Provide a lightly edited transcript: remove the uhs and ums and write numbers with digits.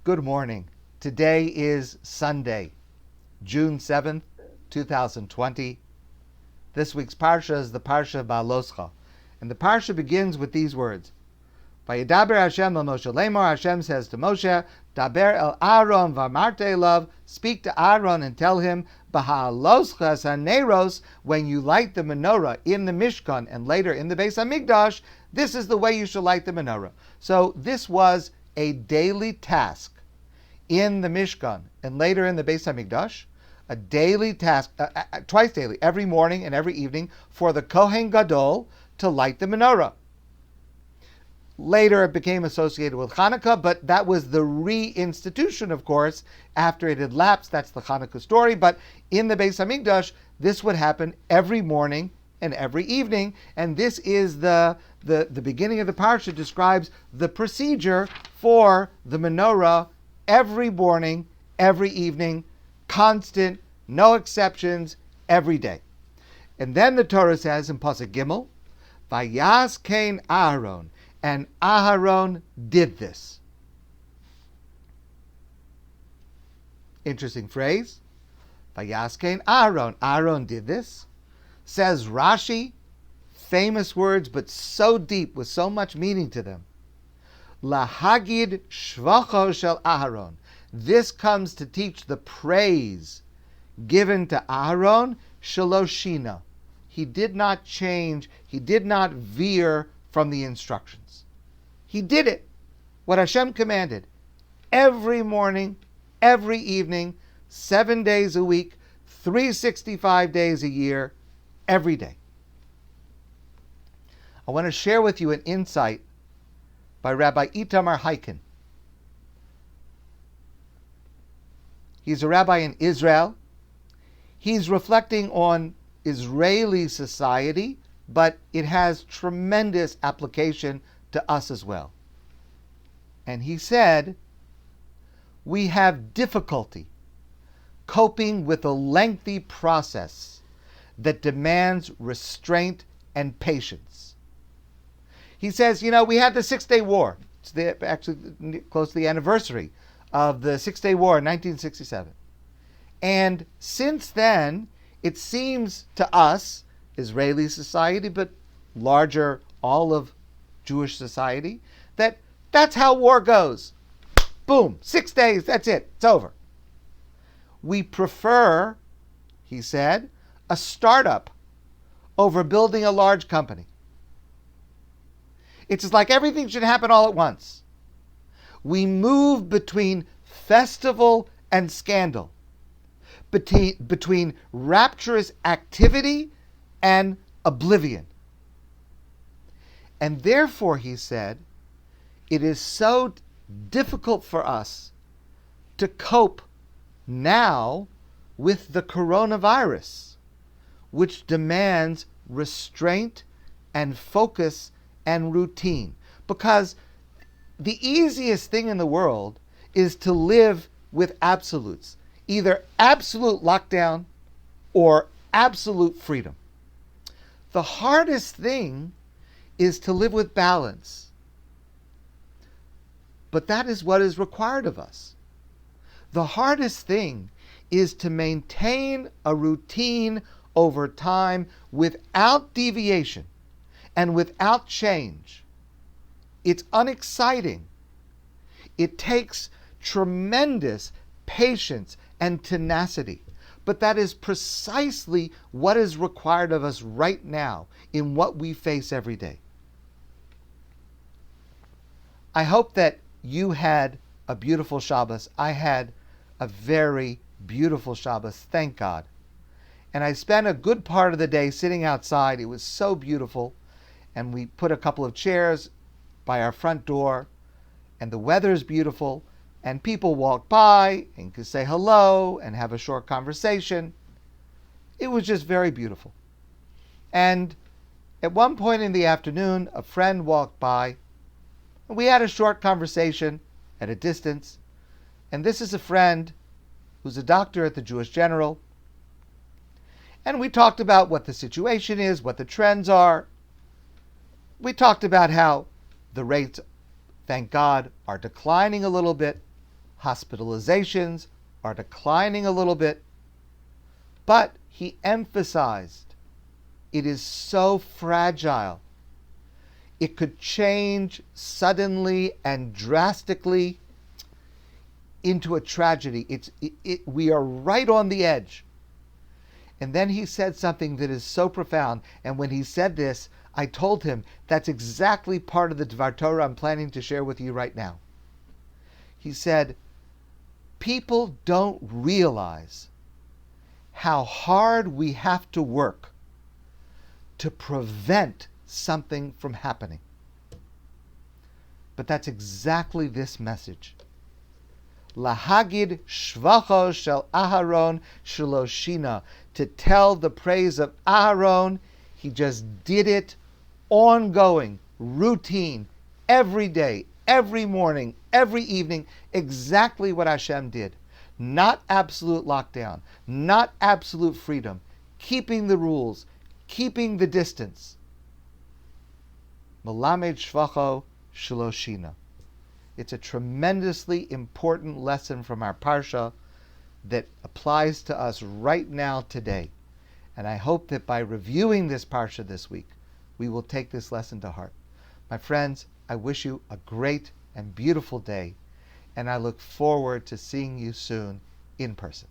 Good morning. Today is Sunday, June 7th, 2020. This week's Parsha is the Parsha of Baaloscha. And the Parsha begins with these words. Vayedaber Hashem el Moshe Lemor, Hashem says to Moshe, Daber el Aaron v'amarte elav, speak to Aaron and tell him, B'ha'aloscha haneros, when you light the menorah in the Mishkan and later in the Beis HaMikdash, this is the way you should light the menorah. So this was a daily task in the Mishkan and later in the Beis HaMikdash, a daily task, twice daily, every morning and every evening, for the Kohen Gadol to light the menorah. Later it became associated with Hanukkah, but that was the reinstitution, of course, after it had lapsed. That's the Hanukkah story. But in the Beis HaMikdash, this would happen every morning and every evening. And this is the beginning of the parsha describes the procedure for the menorah every morning, every evening, constant, no exceptions, every day. And then the Torah says in Pasuk Gimel, Vayas Kain Aaron, and Aharon did this. Interesting phrase. Vayas Kain Aaron. Aaron did this. Says Rashi, famous words, but so deep, with so much meaning to them. Lahagid shvacho shel Aharon. This comes to teach the praise given to Aharon, shaloshina. He did not change, he did not veer from the instructions. He did it, what Hashem commanded, every morning, every evening, 7 days a week, 365 days a year, every day. I want to share with you an insight by Rabbi Itamar Heiken. He's a rabbi in Israel. He's reflecting on Israeli society, but it has tremendous application to us as well. And he said, we have difficulty coping with a lengthy process that demands restraint and patience. He says, we had the 6-Day War. It's actually close to the anniversary of the 6-Day War in 1967. And since then, it seems to us, Israeli society, but larger, all of Jewish society, that's how war goes. Boom, 6 days, that's it, it's over. We prefer, he said, a startup over building a large company. It's like everything should happen all at once. We move between festival and scandal, between rapturous activity and oblivion. And therefore, he said, it is so difficult for us to cope now with the coronavirus, which demands restraint and focus and routine. Because the easiest thing in the world is to live with absolutes, either absolute lockdown or absolute freedom. The hardest thing is to live with balance. But that is what is required of us. The hardest thing is to maintain a routine over time without deviation and without change. It's unexciting. It takes tremendous patience and tenacity. But that is precisely what is required of us right now in what we face every day. I hope that you had a beautiful Shabbos. I had a very beautiful Shabbos, thank God. And I spent a good part of the day sitting outside. It was so beautiful. And we put a couple of chairs by our front door. And the weather is beautiful. And people walk by and could say hello and have a short conversation. It was just very beautiful. And at one point in the afternoon, a friend walked by. And we had a short conversation at a distance. And this is a friend who's a doctor at the Jewish General. And we talked about what the situation is, what the trends are. We talked about how the rates, thank God, are declining a little bit. Hospitalizations are declining a little bit, but he emphasized it is so fragile. It could change suddenly and drastically into a tragedy. We are right on the edge. And then he said something that is so profound. And when he said this, I told him that's exactly part of the Dvar Torah I'm planning to share with you right now. He said, people don't realize how hard we have to work to prevent something from happening. But that's exactly this message. Lahagid shvacho shel Aharon shaloshina, to tell the praise of Aharon. He just did it, ongoing, routine, every day, every morning, every evening, exactly what Hashem did. Not absolute lockdown, not absolute freedom, keeping the rules, keeping the distance. Melamed shvacho shaloshina. It's a tremendously important lesson from our Parsha that applies to us right now, today. And I hope that by reviewing this Parsha this week, we will take this lesson to heart. My friends, I wish you a great and beautiful day, and I look forward to seeing you soon in person.